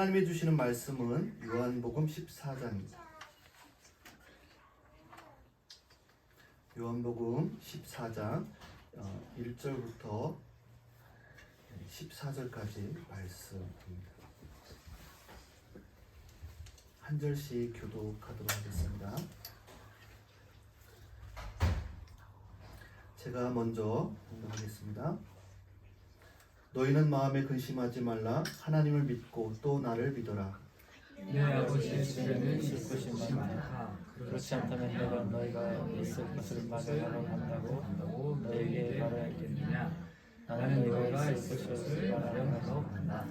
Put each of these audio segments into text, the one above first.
하나님이 주시는 말씀은 요한복음 14장입니다. 요한복음 14장 1절부터 14절까지 말씀입니다. 한 절씩 교독하도록 하겠습니다. 제가 먼저 공독하겠습니다. 너희는 마음에 근심하지 말라. 하나님을 믿고 또 나를 믿어라. 내 아버지의 집에는 있을 것이 많다. 그렇지 않다면 내가 너희가 있을 것을 마련하러 간다고 너희에게 말하겠느냐. 나는 너희가 있을 것을 마련하러 간다.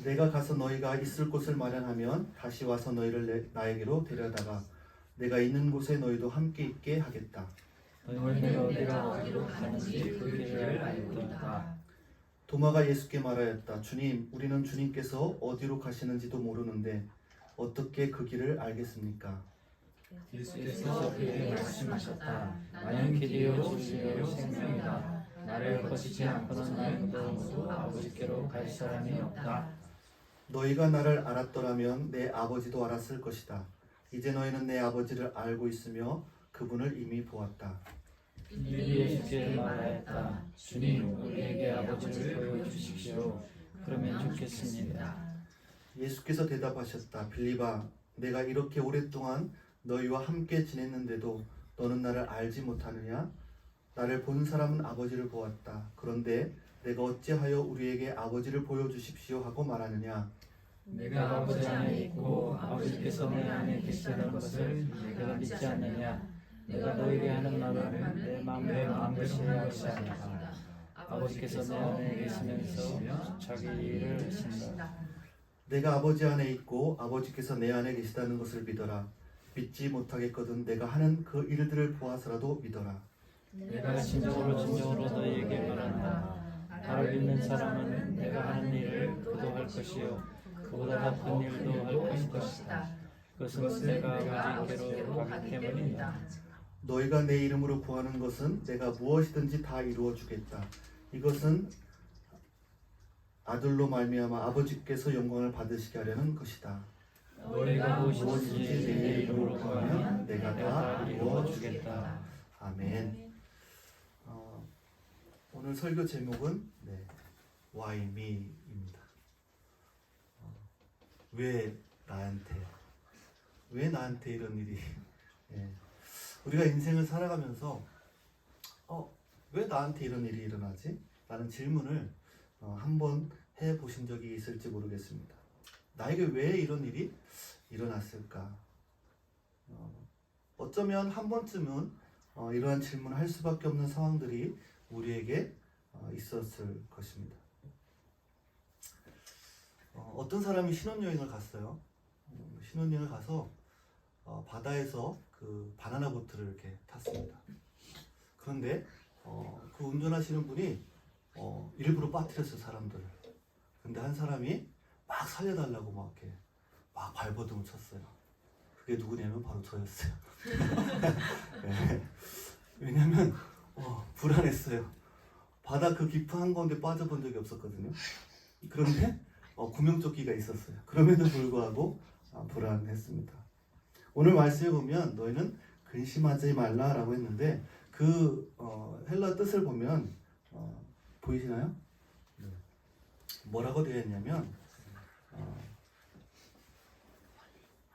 내가 가서 너희가 있을 곳을 마련하면 다시 와서 너희를 나에게로 데려다가 내가 있는 곳에 너희도 함께 있게 하겠다. 너희는 어디로 가는지 그 길을 알고 있다. 도마가 예수께 말하였다. 주님, 우리는 주님께서 어디로 가시는지도 모르는데 어떻게 그 길을 알겠습니까? 예수께서 그에게 말씀하셨다. 나는 길이요 진리요 생명이다. 나를 거치지 않고는 아무도 아버지께로 갈 사람이 없다. 너희가 나를 알았더라면 내 아버지도 알았을 것이다. 이제 너희는 내 아버지를 알고 있으며 그분을 이미 보았다. 빌립이 예수께 말하였다. 주님, 우리에게 아버지를 보여주십시오. 그러면 좋겠습니다. 예수께서 대답하셨다. 빌립아, 내가 이렇게 오랫동안 너희와 함께 지냈는데도 너는 나를 알지 못하느냐? 나를 본 사람은 아버지를 보았다. 그런데 내가 어찌하여 우리에게 아버지를 보여주십시오 하고 말하느냐? 내가 아버지 안에 있고 아버지께서 내 안에 계시다는 것을 내가 믿지 않느냐? 내가 너에게 하는 말은 내 마음대로 하는 것이 아니다. 아버지께서 내 안에 계시면서 자기 일을 하신다. 내가 아버지 안에 있고 아버지께서 내 안에 계시다는 것을 믿어라. 믿지 못하겠거든 내가 하는 그 일들을 보아서라도 믿어라. 내가 진정으로 너희에게 말한다. 나를 믿는 사람은 내가 하는 일을 그도 할 것이요 그보다 더 큰 일도 할 것이다. 그것은 내가 아버지께로 가기 때문이다. 너희가 내 이름으로 구하는 것은 내가 무엇이든지 다 이루어 주겠다. 이것은 아들로 말미암아 아버지께서 영광을 받으시게 하려는 것이다. 너희가 무엇이든지 내 이름으로 구하면 내가 다 이루어 주겠다. 주겠다. 아멘. 오늘 설교 제목은 Why me입니다. 왜 나한테 이런 일이? 우리가 인생을 살아가면서 왜 나한테 이런 일이 일어나지? 라는 질문을 한번 해보신 적이 있을지 모르겠습니다. 나에게 왜 이런 일이 일어났을까? 어쩌면 한 번쯤은 이러한 질문을 할 수밖에 없는 상황들이 우리에게 있었을 것입니다. 어떤 사람이 신혼여행을 갔어요. 신혼여행을 가서 바다에서 그 바나나 보트를 이렇게 탔습니다. 그런데 그 운전하시는 분이 일부러 빠뜨렸어요, 사람들을. 근데 한 사람이 막 살려달라고 막 이렇게 막 발버둥을 쳤어요. 그게 누구냐면 바로 저였어요. 네. 왜냐면 불안했어요. 바다 그 깊은 한가운데 빠져본 적이 없었거든요. 그런데 구명조끼가 있었어요. 그럼에도 불구하고 불안했습니다. 오늘 말씀에 보면 너희는 근심하지 말라라고 했는데 그 헬라 뜻을 보면 보이시나요? 뭐라고 되어 있냐면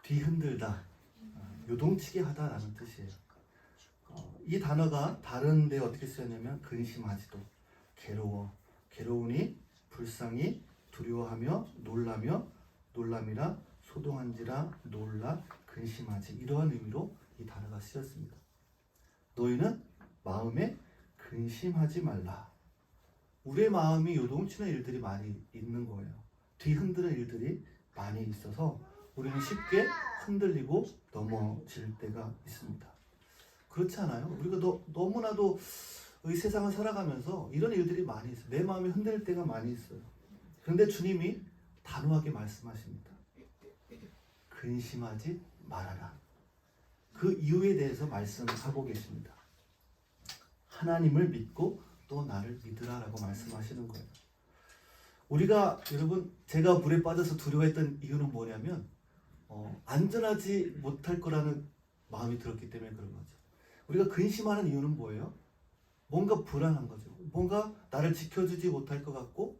뒤흔들다, 요동치게 하다라는 뜻이에요. 이 단어가 다른 데 어떻게 쓰였냐면 근심하지도, 괴로우니, 불쌍히, 두려워하며, 놀람이라, 소동한지라, 놀라, 근심하지, 이러한 의미로 이 단어가 쓰였습니다. 너희는 마음에 근심하지 말라. 우리의 마음이 요동치는 일들이 많이 있는 거예요. 뒤흔드는 일들이 많이 있어서 우리는 쉽게 흔들리고 넘어질 때가 있습니다. 그렇지 않아요? 우리가 너무나도 이 세상을 살아가면서 이런 일들이 많이 있어요. 내 마음이 흔들릴 때가 많이 있어요. 그런데 주님이 단호하게 말씀하십니다. 근심하지 말아라. 그 이유에 대해서 말씀하고 계십니다. 하나님을 믿고 또 나를 믿으라라고 말씀하시는 거예요. 우리가 여러분 제가 물에 빠져서 두려워했던 이유는 뭐냐면 안전하지 못할 거라는 마음이 들었기 때문에 그런 거죠. 우리가 근심하는 이유는 뭐예요? 뭔가 불안한 거죠. 뭔가 나를 지켜주지 못할 것 같고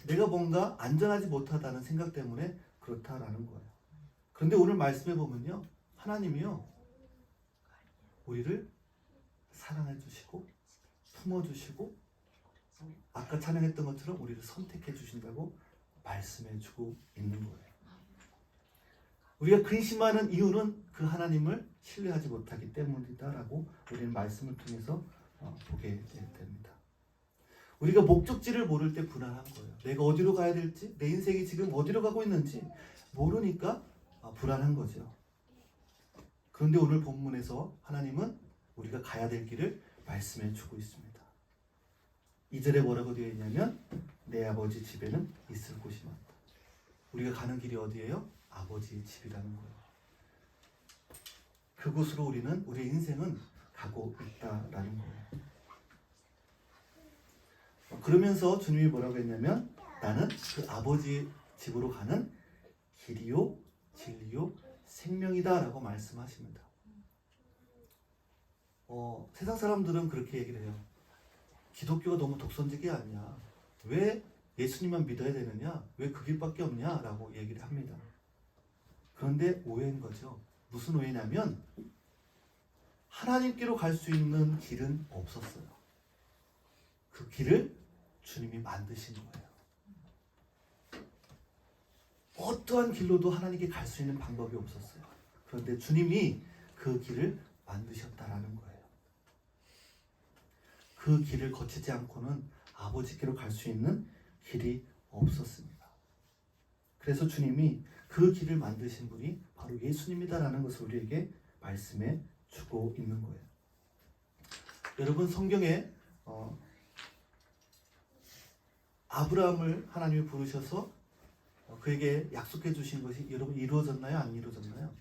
내가 뭔가 안전하지 못하다는 생각 때문에 그렇다라는 거예요. 그런데 오늘 말씀해 보면요, 하나님이요 우리를 사랑해 주시고 품어 주시고 아까 찬양했던 것처럼 우리를 선택해 주신다고 말씀해 주고 있는 거예요. 우리가 근심하는 이유는 그 하나님을 신뢰하지 못하기 때문이다라고 우리는 말씀을 통해서 보게 됩니다. 우리가 목적지를 모를 때 불안한 거예요. 내가 어디로 가야 될지, 내 인생이 지금 어디로 가고 있는지 모르니까 불안한 거죠. 그런데 오늘 본문에서 하나님은 우리가 가야 될 길을 말씀해 주고 있습니다. 2절에 뭐라고 되어 있냐면 내 아버지 집에는 있을 곳이 많다. 우리가 가는 길이 어디예요? 아버지의 집이라는 거예요. 그곳으로 우리의 인생은 가고 있다라는 거예요. 그러면서 주님이 뭐라고 했냐면 나는 그 아버지의 집으로 가는 길이요 진리요 생명이다 라고 말씀하십니다. 세상 사람들은 그렇게 얘기를 해요. 기독교가 너무 독선적이 아니야. 왜 예수님만 믿어야 되느냐? 왜 그 길밖에 없냐? 라고 얘기를 합니다. 그런데 오해인 거죠. 무슨 오해냐면 하나님께로 갈 수 있는 길은 없었어요. 그 길을 주님이 만드신 거예요. 어떠한 길로도 하나님께 갈 수 있는 방법이 없었어요. 그런데 주님이 그 길을 만드셨다라는 거예요. 그 길을 거치지 않고는 아버지께로 갈 수 있는 길이 없었습니다. 그래서 주님이 그 길을 만드신 분이 바로 예수님이다라는 것을 우리에게 말씀해 주고 있는 거예요. 여러분 성경에 아브라함을 하나님이 부르셔서 그에게 약속해 주신 것이 여러분 이루어졌나요? 안 이루어졌나요?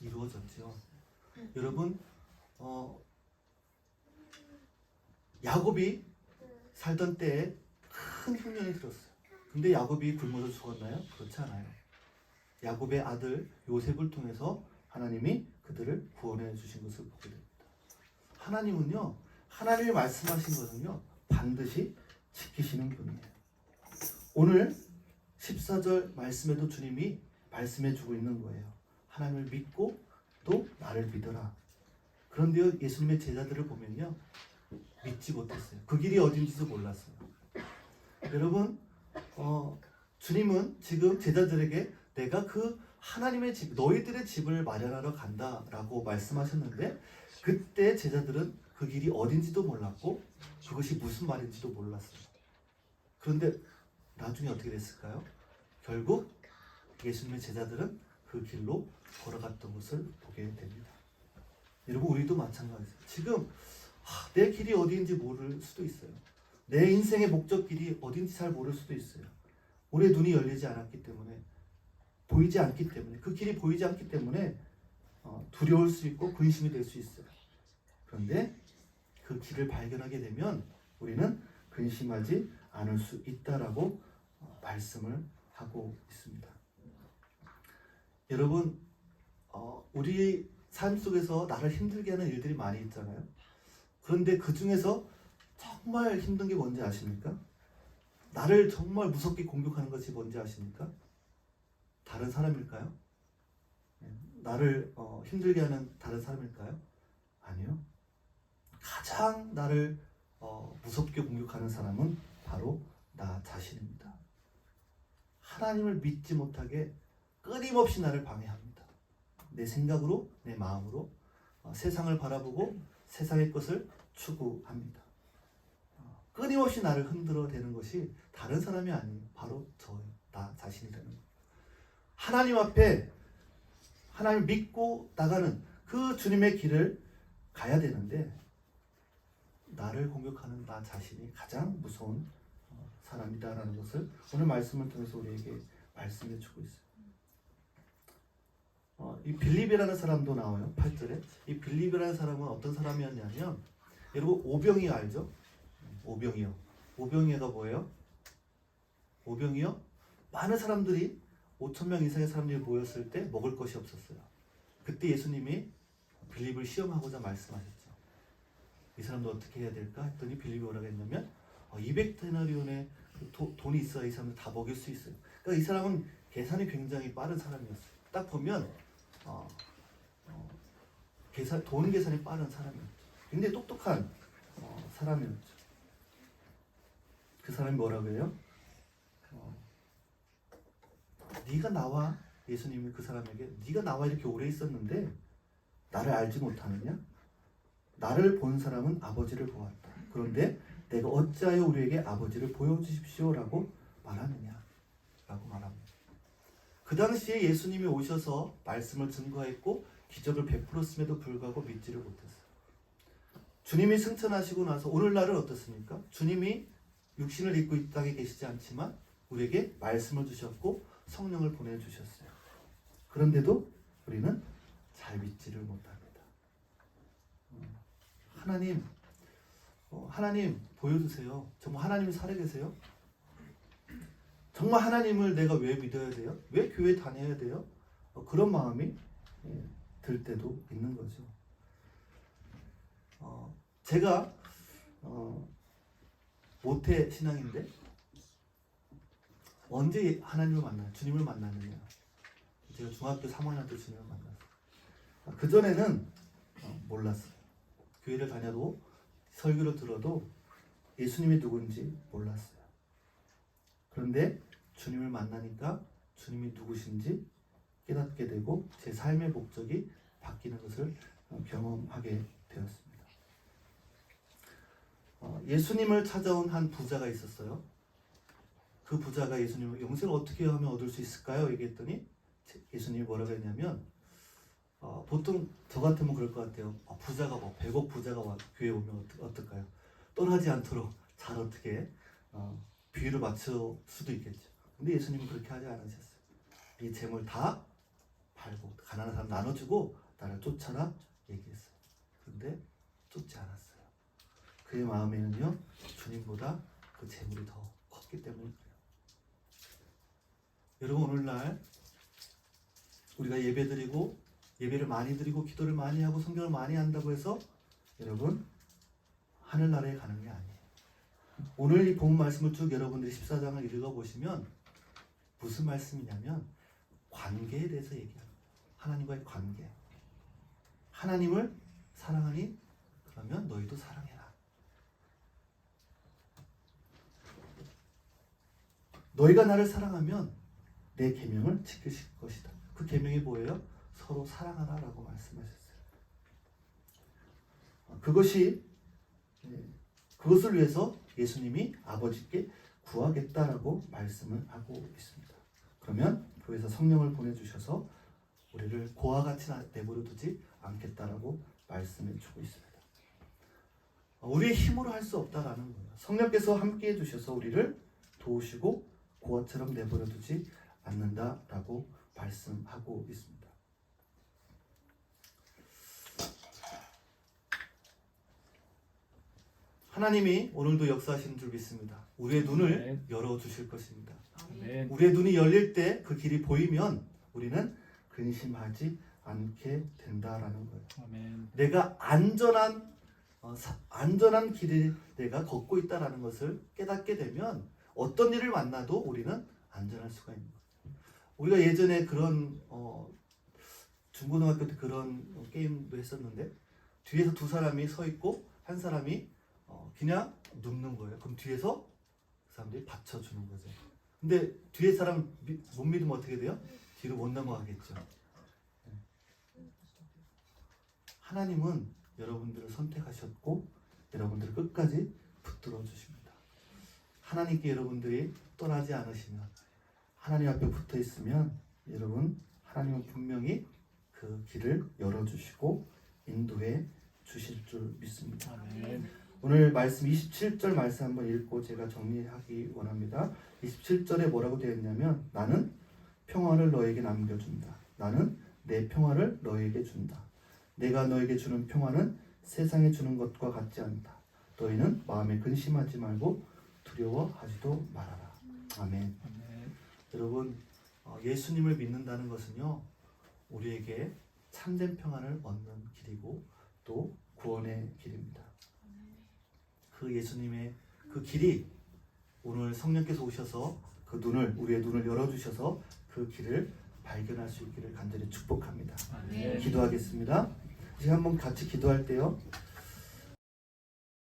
이루어졌죠. 여러분 야곱이 살던 때에 큰 흉년이 들었어요. 근데 야곱이 굶어서 죽었나요? 그렇지 않아요. 야곱의 아들 요셉을 통해서 하나님이 그들을 구원해 주신 것을 보게 됩니다. 하나님은요, 하나님이 말씀하신 것은요 반드시 지키시는 분이에요. 오늘 14절 말씀에도 주님이 말씀해 주고 있는 거예요. 하나님을 믿고 또 나를 믿어라. 그런데요, 예수님의 제자들을 보면요 믿지 못했어요. 그 길이 어딘지도 몰랐어요. 여러분 주님은 지금 제자들에게 내가 그 하나님의 집, 너희들의 집을 마련하러 간다라고 말씀하셨는데 그때 제자들은 그 길이 어딘지도 몰랐고 그것이 무슨 말인지도 몰랐어요. 그런데 나중에 어떻게 됐을까요? 결국 예수님의 제자들은 그 길로 걸어갔던 것을 보게 됩니다. 여러분 우리도 마찬가지예요. 지금 내 길이 어디인지 모를 수도 있어요. 내 인생의 목적길이 어딘지 잘 모를 수도 있어요. 우리의 눈이 열리지 않았기 때문에 보이지 않기 때문에 그 길이 보이지 않기 때문에 두려울 수 있고 근심이 될 수 있어요. 그런데 그 길을 발견하게 되면 우리는 근심하지 않을 수 있다라고 말씀을 하고 있습니다. 여러분 우리 삶 속에서 나를 힘들게 하는 일들이 많이 있잖아요. 그런데 그 중에서 정말 힘든 게 뭔지 아십니까? 나를 정말 무섭게 공격하는 것이 뭔지 아십니까? 다른 사람일까요? 나를 힘들게 하는 다른 사람일까요? 아니요. 가장 나를 무섭게 공격하는 사람은 바로 나 자신입니다. 하나님을 믿지 못하게 끊임없이 나를 방해합니다. 내 생각으로, 내 마음으로 세상을 바라보고 세상의 것을 추구합니다. 끊임없이 나를 흔들어대는 것이 다른 사람이 아니에요. 바로 저예요. 나 자신이라는 거예요. 하나님 앞에 하나님을 믿고 나가는 그 주님의 길을 가야 되는데 나를 공격하는 나 자신이 가장 무서운 사람이다라는 것을 오늘 말씀을 통해서 우리에게 말씀해 주고 있어요. 이 빌립이라는 사람도 나와요. 8절에. 이 빌립이라는 사람은 어떤 사람이었냐면 여러분 오병이어 알죠? 오병이어. 오병이어가 뭐예요? 오병이요? 많은 사람들이 5,000명 이상의 사람들이 모였을 때 먹을 것이 없었어요. 그때 예수님이 빌립을 시험하고자 말씀하셨죠. 이 사람도 어떻게 해야 될까 했더니 빌립이 뭐라고 했냐면 200데나리온의 돈이 있어야 이 사람들 다 먹일 수 있어요. 그러니까 이 사람은 계산이 굉장히 빠른 사람이었어요. 딱 보면 돈 계산이 빠른 사람이었죠. 굉장히 똑똑한 사람이었죠. 그 사람이 뭐라고 해요? 네가 나와, 예수님이 그 사람에게 네가 나와 이렇게 오래 있었는데 나를 알지 못하느냐? 나를 본 사람은 아버지를 보았다. 그런데 내가 어찌하여 우리에게 아버지를 보여주십시오라고 말하느냐? 라고 말합니다. 그 당시에 예수님이 오셔서 말씀을 증거했고 기적을 베풀었음에도 불구하고 믿지를 못했어요. 주님이 승천하시고 나서 오늘날은 어떻습니까? 주님이 육신을 입고 이 땅에 계시지 않지만 우리에게 말씀을 주셨고 성령을 보내주셨어요. 그런데도 우리는 잘 믿지를 못합니다. 하나님 보여주세요. 정말 하나님이 살아계세요? 정말 하나님을 내가 왜 믿어야 돼요? 왜 교회 다녀야 돼요? 그런 마음이 들 때도 있는 거죠. 제가 모태 신앙인데 언제 하나님을 만나요? 주님을 만나느냐? 제가 중학교 3학년 때 주님을 만났어요. 그전에는 몰랐어요. 교회를 다녀도 설교를 들어도 예수님이 누군지 몰랐어요. 그런데 주님을 만나니까 주님이 누구신지 깨닫게 되고 제 삶의 목적이 바뀌는 것을 경험하게 되었습니다. 예수님을 찾아온 한 부자가 있었어요. 그 부자가 예수님을 영생을 어떻게 하면 얻을 수 있을까요? 얘기했더니 예수님이 뭐라고 했냐면 보통 저 같으면 그럴 것 같아요. 부자가 100억 부자가 교회에 오면 어떨까요? 떠나지 않도록 잘 어떻게 비유를 맞출 수도 있겠죠. 근데 예수님은 그렇게 하지 않으셨어요. 이 재물 다 팔고 가난한 사람 나눠주고 나를 쫓아라 얘기했어요. 그런데 쫓지 않았어요. 그의 마음에는요 주님보다 그 재물이 더 컸기 때문에 그래요. 여러분 오늘날 우리가 예배를 많이 드리고 기도를 많이 하고 성경을 많이 한다고 해서 여러분 하늘나라에 가는 게 아니에요. 오늘 이 본 말씀을 쭉 여러분들이 14장을 읽어보시면 무슨 말씀이냐면 관계에 대해서 얘기합니다. 하나님과의 관계. 하나님을 사랑하니 그러면 너희도 사랑해라. 너희가 나를 사랑하면 내 계명을 지키실 것이다. 그 계명이 뭐예요? 서로 사랑하라라고 말씀하셨어요. 그것을 위해서 예수님이 아버지께 구하겠다라고 말씀을 하고 있습니다. 그러면 교회에서 성령을 보내주셔서 우리를 고와 같이 내버려 두지 않겠다라고 말씀해 주고 있습니다. 우리의 힘으로 할 수 없다라는 거예요. 성령께서 함께 해주셔서 우리를 도우시고 고아처럼 내버려 두지 않는다라고 말씀하고 있습니다. 하나님이 오늘도 역사하시는 줄 믿습니다. 우리의 눈을 열어주실 것입니다. 아멘. 우리의 눈이 열릴 때 그 길이 보이면 우리는 근심하지 않게 된다라는 거예요. 아멘. 내가 안전한 길을 내가 걷고 있다라는 것을 깨닫게 되면 어떤 일을 만나도 우리는 안전할 수가 있는 거예요. 우리가 예전에 그런 중고등학교 때 그런 게임도 했었는데 뒤에서 두 사람이 서 있고 한 사람이 그냥 눕는 거예요. 그럼 뒤에서 그 사람들이 받쳐주는 거죠. 근데 뒤에 사람 못 믿으면 어떻게 돼요? 뒤로 못 넘어가겠죠. 하나님은 여러분들을 선택하셨고 여러분들을 끝까지 붙들어 주십니다. 하나님께 여러분들이 떠나지 않으시면 하나님 앞에 붙어 있으면 여러분 하나님은 분명히 그 길을 열어주시고 인도해 주실 줄 믿습니다. 아멘. 오늘 말씀 27절 말씀 한번 읽고 제가 정리하기 원합니다. 27절에 뭐라고 되어 있냐면 나는 평화를 너에게 남겨준다. 나는 내 평화를 너에게 준다. 내가 너에게 주는 평화는 세상에 주는 것과 같지 않다. 너희는 마음에 근심하지 말고 두려워하지도 말아라. 아멘. 아멘. 여러분, 예수님을 믿는다는 것은요, 우리에게 참된 평안을 얻는 길이고 또 구원의 길입니다. 그 예수님의 그 길이 오늘 성령께서 오셔서 그 우리의 눈을 열어주셔서 그 길을 발견할 수 있기를 간절히 축복합니다. 아멘. 기도하겠습니다. 이제 한번 같이 기도할 때요,